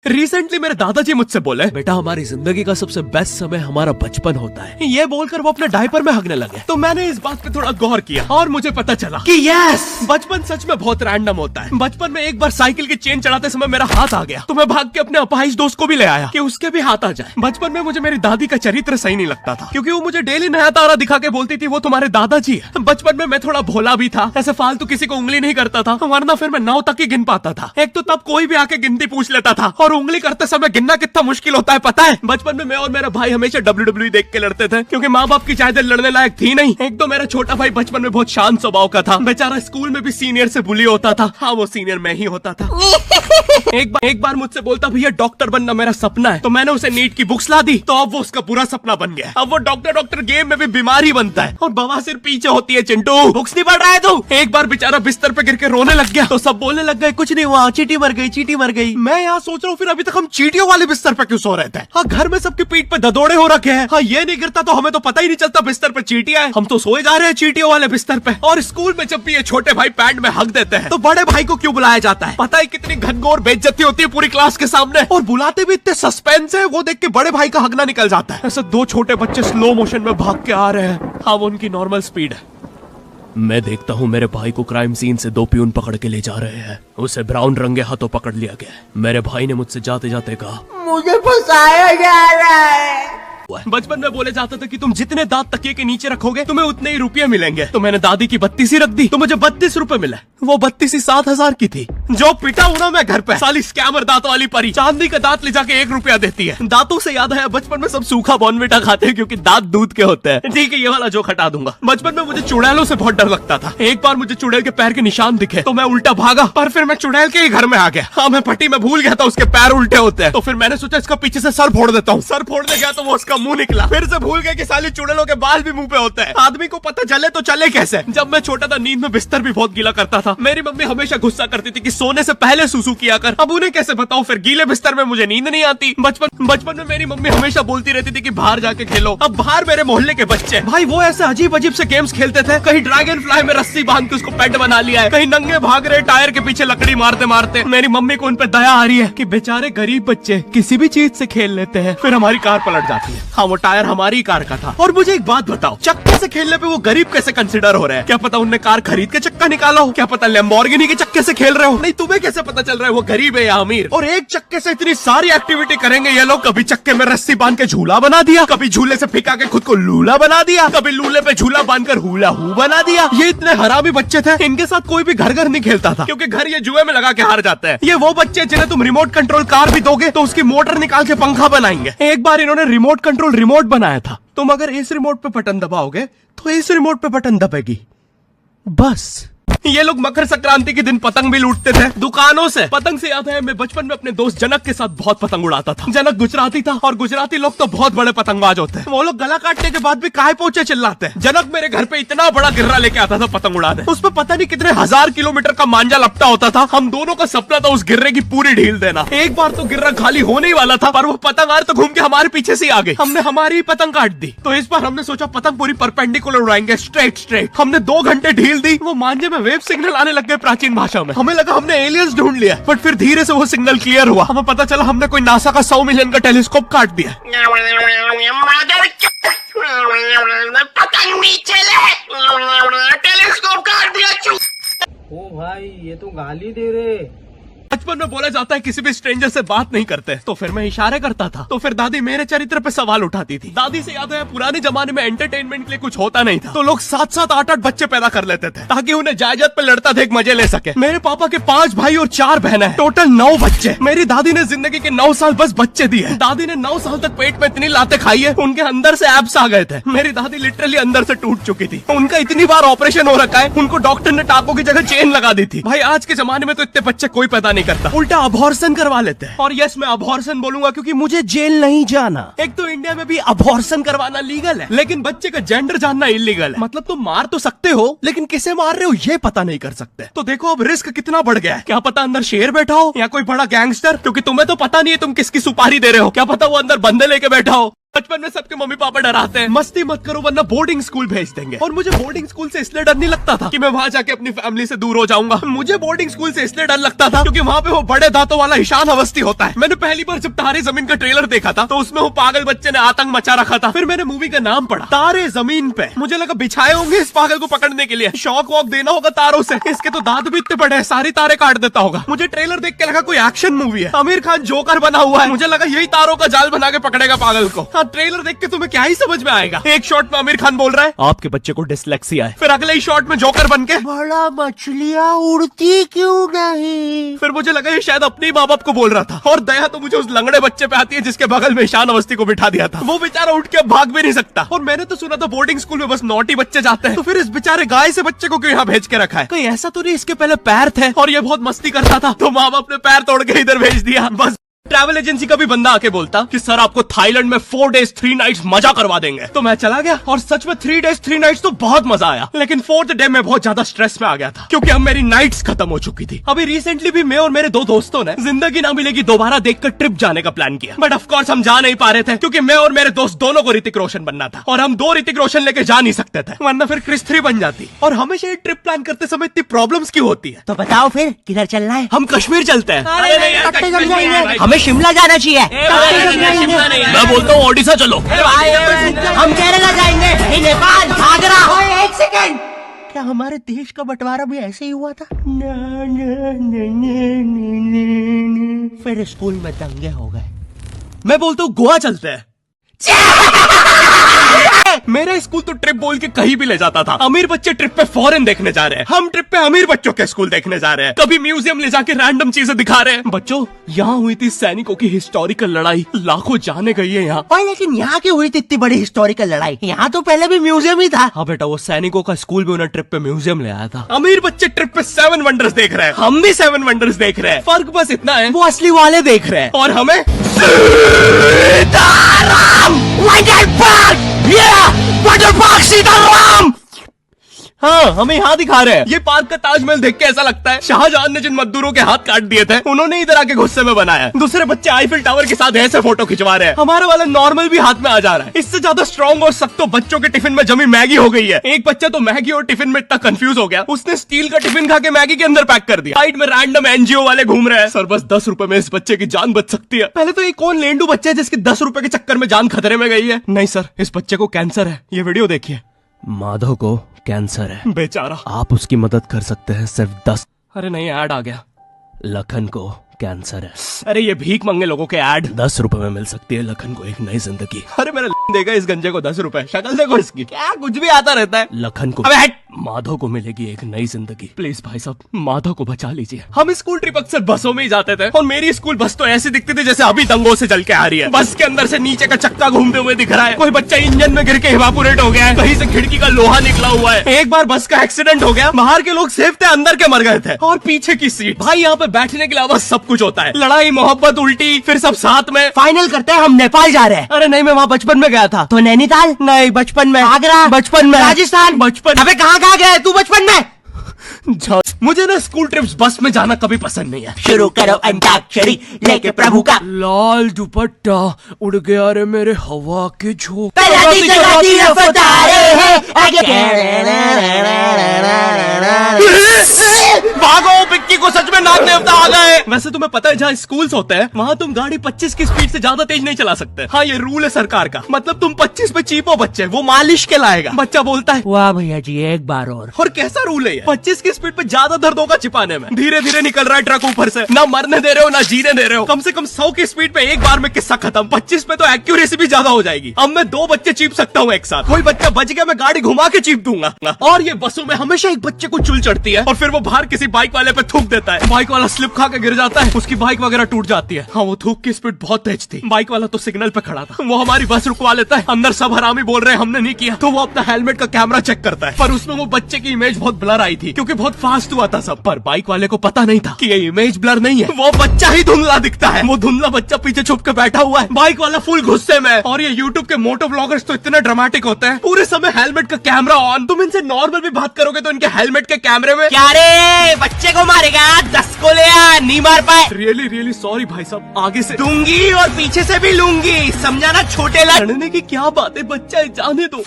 Recently मेरे दादाजी मुझसे बोले, बेटा हमारी जिंदगी का सबसे बेस्ट समय हमारा बचपन होता है। ये बोलकर वो अपने डायपर में हगने लगे। तो मैंने इस बात पे थोड़ा गौर किया और मुझे पता चला कि यस, बचपन सच में बहुत रैंडम होता है। बचपन में एक बार साइकिल की चेन चढ़ाते समय मेरा हाथ आ गया, तो मैं भाग के अपने अपाहिज दोस्त को भी ले आया कि उसके भी हाथ आ जाए। बचपन में मुझे मेरी दादी का चरित्र सही नहीं लगता था, क्योंकि वो मुझे डेली नया तारा दिखा के बोलती थी वो तुम्हारे दादाजी है। बचपन में मैं थोड़ा भोला भी था, ऐसे फालतू किसी को उंगली नहीं करता था, वरना फिर मैं 9 तक ही गिन पाता था। एक तो तब कोई भी आके गिनती पूछ लेता था, और उंगली करते समय गिनना कितना मुश्किल होता है पता है। बचपन में मैं और मेरा भाई हमेशा WWE देख के लड़ते थे, क्योंकि माँ बाप की चाहते लड़ने लायक थी नहीं। एक तो मेरा छोटा भाई बचपन में बहुत शांत स्वभाव का था, बेचारा स्कूल में भी सीनियर से बुली होता था। हाँ, वो सीनियर मैं ही होता था। एक बार मुझसे बोलता, भैया डॉक्टर बनना मेरा सपना है। तो मैंने उसे नीट की बुक्स ला दी, तो अब वो उसका पूरा सपना बन गया। अब वो डॉक्टर गेम में भी बीमार ही बनता है, और बवासीर पीछे होती है। चिंटू, बुक्स नहीं पढ़ रहा है तू? एक बार बेचारा बिस्तर पे गिर के रोने लग गया, तो सब बोलने लग गए, कुछ नहीं हुआ, चींटी मर गई, चींटी मर गई। मैं यहाँ सोच रहा हूँ फिर अभी तक हम चींटियों वाले बिस्तर पे क्यों सो रहे थे? हाँ, घर में सबकी पीठ पे ददोड़े हो रखे हैं। हाँ, ये नहीं गिरता तो हमें तो पता ही नहीं चलता बिस्तर पे चींटियां हैं। हम तो सोए जा रहे हैं चींटियों वाले बिस्तर पे। और स्कूल में जब भी ये छोटे भाई पैंट में हक देते हैं, तो बड़े भाई को क्यों बुलाया जाता है? पता है कितनी घनघोर बेइज्जती होती है पूरी क्लास के सामने, और बुलाते भी इतने सस्पेंस है, वो देख के बड़े भाई का हगना निकल जाता है। ऐसे 2 छोटे बच्चे स्लो मोशन में भाग के आ रहे हैं। हाँ, वो उनकी नॉर्मल स्पीड है। मैं देखता हूँ मेरे भाई को क्राइम सीन से 2 पियून पकड़ के ले जा रहे हैं। उसे ब्राउन रंगे हाथों पकड़ लिया गया। मेरे भाई ने मुझसे जाते जाते कहा, मुझे फंसाया जा रहा है। बचपन में बोले जाता था कि तुम जितने दांत तकिए के नीचे रखोगे तुम्हें उतने ही रुपये मिलेंगे। तो मैंने दादी की 32 ही रख दी, तो मुझे 32 रुपए मिले। वो 32 ही 7,000 की थी। जो पिटा हूं ना मैं घर पे, साली स्कैमर दांत वाली परी चांदी का दांत ले जाके 1 रुपया देती है। दांतों से याद है, बचपन में सब सूखा बॉर्नविटा खाते हैं क्योंकि दांत दूध के होते हैं। ठीक है, ये वाला जोक हटा दूंगा। बचपन में मुझे चुड़ैलों से बहुत डर लगता था। एक बार मुझे चुड़ैल के पैर के निशान दिखे, तो मैं उल्टा भागा, पर फिर मैं चुड़ैल के ही घर में आ गया। हाँ, मैं पट्टी में भूल गया था उसके पैर उल्टे होते हैं। तो फिर मैंने सोचा इसका पीछे से सर फोड़ देता हूँ। सर फोड़ने गया तो वो उसका मुंह निकला। फिर से भूल गए कि साली चुड़ैलों के बाल भी मुंह पे होते हैं। आदमी को पता चले तो चले कैसे। जब मैं छोटा था, नींद में बिस्तर भी बहुत गीला करता था। मेरी मम्मी हमेशा गुस्सा करती थी कि सोने से पहले सुसु किया कर। अब उन्हें कैसे बताऊं, फिर गीले बिस्तर में मुझे नींद नहीं आती। बचपन में मेरी मम्मी हमेशा बोलती रहती थी कि बाहर जाके खेलो। अब बाहर मेरे मोहल्ले के बच्चे भाई वो ऐसे अजीब अजीब से गेम्स खेलते थे। कहीं ड्रैगन फ्लाई में रस्सी बांध के उसको पेट बना लिया है, कहीं नंगे भाग रहे टायर के पीछे लकड़ी मारते मारते। मेरी मम्मी को उन पे दया आ रही है कि बेचारे गरीब बच्चे किसी भी चीज से खेल लेते हैं। फिर हमारी कार पलट जाती है। हाँ, वो टायर हमारी कार का था। और मुझे एक बात बताओ, चक्के से खेलने पे वो गरीब कैसे कंसिडर हो रहे हैं? क्या पता उनने कार खरीद के चक्का निकाला हो, क्या पता लैम्बोर्गिनी के चक्के से खेल रहे हो। नहीं, तुम्हें कैसे पता चल रहा है वो गरीब है या अमीर? और एक चक्के से इतनी सारी एक्टिविटी करेंगे ये लोग। कभी चक्के में रस्सी बांध के झूला बना दिया, कभी झूले से फिका के खुद को लूला बना दिया, कभी लूले पे झूला बांधकर हुला हू बना दिया। ये इतने हरामी बच्चे थे, इनके साथ कोई भी घर नहीं खेलता था, क्योंकि घर ये जुए में लगा के हार जाते हैं। ये वो बच्चे जिन्हें तुम रिमोट कंट्रोल कार भी दोगे तो उसकी मोटर निकाल के पंखा बनाएंगे। एक बार इन्होंने रिमोट कंट्रोल रिमोट बनाया था। तुम अगर इस रिमोट पे बटन दबाओगे तो इस रिमोट पे बटन दबेगी, बस। ये लोग मकर संक्रांति के दिन पतंग भी लूटते थे दुकानों से। पतंग से याद है, मैं बचपन में अपने दोस्त जनक के साथ बहुत पतंग उड़ाता था। जनक गुजराती था, और गुजराती लोग तो बहुत बड़े पतंगबाज होते हैं। वो लोग गला काटने के बाद भी काहे पोचे चिल्लाते हैं। जनक मेरे घर पे इतना बड़ा गिर्रा लेके आता था पतंग उड़ाने। उस पर पता नहीं कितने 1000 किलोमीटर का मांझा लपटा होता था। हम दोनों का सपना था उस गिर्रे की पूरी ढील देना। एक बार तो गिर्रा खाली होने ही वाला था, पर वो पतंग आर तो घूम के हमारे पीछे से आ गई। हमने हमारी ही पतंग काट दी। तो इस बार हमने सोचा पतंग पूरी परपेंडिकुलर उड़ाएंगे, स्ट्रेट। हमने 2 घंटे ढील दी, वो मांझे में वेव सिग्नल आने लग गए प्राचीन भाषा में। हमें लगा हमने एलियंस ढूंढ लिया, बट फिर धीरे से वो सिग्नल क्लियर हुआ। हमें पता चला हमने कोई नासा का 100 मिलियन का टेलीस्कोप काट दिया। पतंग नीचे ले, टेलीस्कोप काट दिया। ओ भाई, ये तो गाली दे रहे। बचपन में बोला जाता है किसी भी स्ट्रेंजर से बात नहीं करते, तो फिर मैं इशारे करता था। तो फिर दादी मेरे चरित्र पे सवाल उठाती थी। दादी से याद है, पुराने जमाने में एंटरटेनमेंट के लिए कुछ होता नहीं था, तो लोग 7-7, 8-8 बच्चे पैदा कर लेते थे ताकि उन्हें जायदाद पे लड़ता देख मजे ले सके। मेरे पापा के 5 भाई और 4 बहनें हैं, टोटल 9 बच्चे। मेरी दादी ने जिंदगी के 9 साल बस बच्चे दिए। दादी ने 9 साल तक पेट में इतनी लाते खाई है, उनके अंदर से एब्स आ गए थे। मेरी दादी लिटरली अंदर से टूट चुकी थी। उनका इतनी बार ऑपरेशन हो रखा है, उनको डॉक्टर ने टाकों की जगह चेन लगा दी थी। भाई आज के जमाने में तो इतने बच्चे कोई पैदा नहीं करता, उल्टा अबॉर्शन करवा लेते हैं। और यस, मैं अबॉर्शन बोलूंगा क्योंकि मुझे जेल नहीं जाना। एक तो इंडिया में भी अबॉर्शन करवाना लीगल है, लेकिन बच्चे का जेंडर जानना इलीगल है। मतलब तुम मार तो सकते हो, लेकिन किसे मार रहे हो ये पता नहीं कर सकते। तो देखो अब रिस्क कितना बढ़ गया है। क्या पता अंदर शेर बैठा हो या कोई बड़ा गैंगस्टर, क्योंकि तुम्हें तो पता नहीं है तुम किसकी सुपारी दे रहे हो। क्या पता वो अंदर बंदे लेके बैठा हो। बचपन में सबके मम्मी पापा डराते हैं, मस्ती मत करो वरना बोर्डिंग स्कूल भेज देंगे। और मुझे बोर्डिंग स्कूल से इसलिए डर नहीं लगता था कि मैं वहाँ जाके अपनी फैमिली से दूर हो जाऊंगा। मुझे बोर्डिंग स्कूल से इसलिए डर लगता था क्योंकि वहाँ पे वो बड़े दांतों वाला ईशान अवस्थी होता है। मैंने पहली बार जब तारे जमीन का ट्रेलर देखा था तो उसमें वो पागल बच्चे ने आतंक मचा रखा था। फिर मैंने मूवी का नाम पढ़ा, तारे जमीन पे। मुझे लगा बिछाए होंगे इस पागल को पकड़ने के लिए, शॉक वॉक देना होगा तारों से। इसके तो दांत भी इतने बड़े हैं, सारी तारे काट देता होगा। मुझे ट्रेलर देख के लगा कोई एक्शन मूवी है, आमिर खान जोकर बना हुआ है। मुझे लगा यही तारों का जाल बना के पकड़ेगा पागल को। हाँ, ट्रेलर देख के तुम्हें क्या ही समझ में आएगा। एक शॉट में आमिर खान बोल रहा है आपके बच्चे को डिसलेक्सिया है, फिर अगले ही शॉट में जोकर बन के बड़ा मछलियाँ उड़ती क्यों नहीं। फिर मुझे लगा ये शायद अपने माँ बाप को बोल रहा था। और दया तो मुझे उस लंगड़े बच्चे पे आती है जिसके बगल में ईशान अवस्थी को बिठा दिया था। वो बेचारा उठ के भाग भी नहीं सकता। और मैंने तो सुना था बोर्डिंग स्कूल में बस नॉटी बच्चे जाते हैं, तो फिर इस बेचारे गाय से बच्चे को क्यों यहाँ भेज के रखा है। कोई ऐसा तो नहीं इसके पहले पैर थे और ये बहुत मस्ती करता था तो माँ बाप ने पैर तोड़ के इधर भेज दिया। बस ट्रैवल एजेंसी का भी बंदा आके बोलता कि सर आपको थाईलैंड में 4 days 3 nights मजा करवा देंगे। तो मैं चला गया और सच में 3 days 3 nights तो बहुत मजा आया। लेकिन 4th डे में बहुत ज्यादा स्ट्रेस में आ गया था क्योंकि अब मेरी नाइट्स खत्म हो चुकी थी। अभी रिसेंटली भी मैं और मेरे 2 दोस्तों ने जिंदगी ना मिलेगी दोबारा देखकर ट्रिप जाने का प्लान किया। बट ऑफकोर्स हम जा नहीं पा रहे थे क्योंकि मैं और मेरे दोस्त दोनों को ऋतिक रोशन बनना था और हम 2 ऋतिक रोशन लेके जा नहीं सकते थे, वरना फिर क्रिस 3 बन जाती। और हमेशा ये ट्रिप प्लान करते समय इतनी प्रॉब्लम्स क्यों होती है। तो बताओ फिर किधर चलना है। हम कश्मीर चलते हैं। हमें शिमला जाना चाहिए। मैं बोलता हूँ ओडिशा चलो। हम केरला जाएंगे, नेपाल, घाघरा। एक सेकंड, क्या हमारे देश का बंटवारा भी ऐसे ही हुआ था। फिर स्कूल में दंगे हो गए। मैं बोलता हूँ गोवा चलते हैं। मेरा स्कूल तो ट्रिप बोल के कहीं भी ले जाता था। अमीर बच्चे ट्रिप पे फॉरेन देखने जा रहे हैं, हम ट्रिप पे अमीर बच्चों के स्कूल देखने जा रहे हैं। कभी म्यूजियम ले जाके रैंडम चीजें दिखा रहे हैं। बच्चों, यहाँ हुई थी सैनिकों की हिस्टोरिकल लड़ाई, लाखों जाने गई है यहाँ। और लेकिन यहाँ की हुई थी इतनी बड़ी हिस्टोरिकल लड़ाई, यहाँ तो पहले भी म्यूजियम ही था। हाँ बेटा, वो सैनिकों का स्कूल भी उन्हें ट्रिप पे म्यूजियम ले आया था। अमीर बच्चे ट्रिप पे 7 वंडर्स देख रहे हैं, हम भी 7 वंडर्स देख रहे हैं। फर्क बस इतना है वो असली वाले देख रहे हैं और हमें वाटर पार्क सीताराम। हाँ, हमें यहाँ दिखा रहे हैं। ये पार्क का ताजमहल देख के ऐसा लगता है शाहजहां ने जिन मजदूरों के हाथ काट दिए थे उन्होंने इधर आके गुस्से में बनाया। दूसरे बच्चे आईफिल टावर के साथ ऐसे फोटो खिंचवा रहे हैं, हमारा वाला नॉर्मल भी हाथ में आ जा रहा है। इससे ज्यादा स्ट्रॉन्ग और सख्त तो बच्चों के टिफिन में जमी मैगी हो गई है। एक बच्चा तो मैगी और टिफिन में इतना कंफ्यूज हो गया, उसने स्टील का टिफिन खा के मैगी के अंदर पैक कर दिया। साइड में रैंडम एनजीओ वाले घूम रहे हैं। सर बस 10 रुपए में इस बच्चे की जान बच सकती है। पहले तो एक कौन लेंडू बच्चा है जिसके 10 रुपए के चक्कर में जान खतरे में गई है। नहीं सर, इस बच्चे को कैंसर है। ये वीडियो देखिए। माधव को कैंसर है, बेचारा। आप उसकी मदद कर सकते हैं सिर्फ 10। अरे नहीं, ऐड आ गया। लखन को कैंसर है। अरे ये भीख मंगे लोगों के ऐड। 10 रुपए में मिल सकती है लखन को एक नई जिंदगी। अरे मेरा देगा इस गंजे को 10 रुपए। शक्ल देखो इसकी, क्या कुछ भी आता रहता है। लखन को, अबे हट। माधव को मिलेगी एक नई जिंदगी। प्लीज भाई साहब, माधव को बचा लीजिए। हम स्कूल ट्रिप अक्सर बसों में ही जाते थे और मेरी स्कूल बस तो ऐसी दिखती थी जैसे अभी दंगों से जल के आ रही है। बस के अंदर से नीचे का चक्का घूमते हुए दिख रहा है, कोई बच्चा इंजन में गिर के इवापोरेट हो गया है, कहीं से खिड़की का लोहा निकला हुआ है। एक बार बस का एक्सीडेंट हो गया, बाहर के लोग सेफ थे, अंदर के मर गए थे। और पीछे की सीट, भाई यहाँ पे बैठने के अलावा सब कुछ होता है। लड़ाई, मोहब्बत, उल्टी, फिर सब साथ में। फाइनल करते हैं, हम नेपाल जा रहे हैं। अरे नहीं, मैं वहाँ बचपन में गया था। तो नैनीताल? नहीं, बचपन में। आगरा? बचपन में। राजस्थान? बचपन। अबे कहाँ कहाँ गया है तू बचपन में? मुझे ना स्कूल ट्रिप्स बस में जाना कभी पसंद नहीं है। शुरू करो अंताक्षरी लेके प्रभु का लाल दुपट्टा उड़ गया रे मेरे हवा के झोंके। भागो, पिक्की को सच में नाग देवता आ गए। वैसे तुम्हें पता है जहाँ स्कूल्स होते हैं वहाँ तुम गाड़ी 25 की स्पीड से ज्यादा तेज नहीं चला सकते। हाँ, ये रूल है सरकार का। मतलब तुम 25 पे चीपो बच्चे, वो मालिश के लाएगा। बच्चा बोलता है वाह भैया जी, एक बार और कैसा रूल है ये? 25 की स्पीड पे ज्यादा दर्द होगा छिपाने में। धीरे धीरे निकल रहा है ट्रक ऊपर से, ना मरने दे रहे हो ना जीने दे रहे हो। कम से कम 100 की स्पीड पे एक बार में किस्सा खत्म। 25 पे तो एक्यूरेसी भी ज्यादा हो जाएगी। अब मैं 2 बच्चे चीप सकता हूँ एक साथ। कोई बच्चा बच गया, मैं गाड़ी घुमा के चीप दूंगा। और ये बसों में हमेशा एक बच्चे को चुल चढ़ती है और फिर वो बाहर किसी बाइक वाले पे थूक देता है। बाइक वाला स्लिप खा के गिर जाता है, उसकी बाइक वगैरह टूट जाती है। हाँ, वो थूक की स्पीड बहुत तेज थी। बाइक वाला तो सिग्नल पे खड़ा था, वो हमारी बस रुकवा लेता है। अंदर सब हरामी बोल रहे हैं हमने नहीं किया, तो वो अपना हेलमेट का कैमरा चेक करता है। पर उसमें वो बच्चे की इमेज बहुत ब्लर आई थी क्योंकि बहुत फास्ट हुआ था सब। पर बाइक वाले को पता नहीं था कि ये इमेज ब्लर नहीं है, वो बच्चा ही धुंधला दिखता है। वो धुंधला बच्चा पीछे छुप के बैठा हुआ है, बाइक वाला फुल गुस्से में। और ये यूट्यूब के मोटो ब्लॉगर्स तो इतने ड्रामेटिक होते हैं, पूरे समय हेलमेट का कैमरा ऑन। तुम इनसे नॉर्मल भी बात करोगे तो इनके हेलमेट के कैमरे में क्या रे बच्चे को मारे मारेगा 10 को ले आ, नहीं मार पाए रियली रियली सॉरी भाई साहब, आगे से दूंगी और पीछे से भी लूंगी, समझा ना छोटे लाल। लड़ने की क्या बात है, बच्चा है, जाने दो।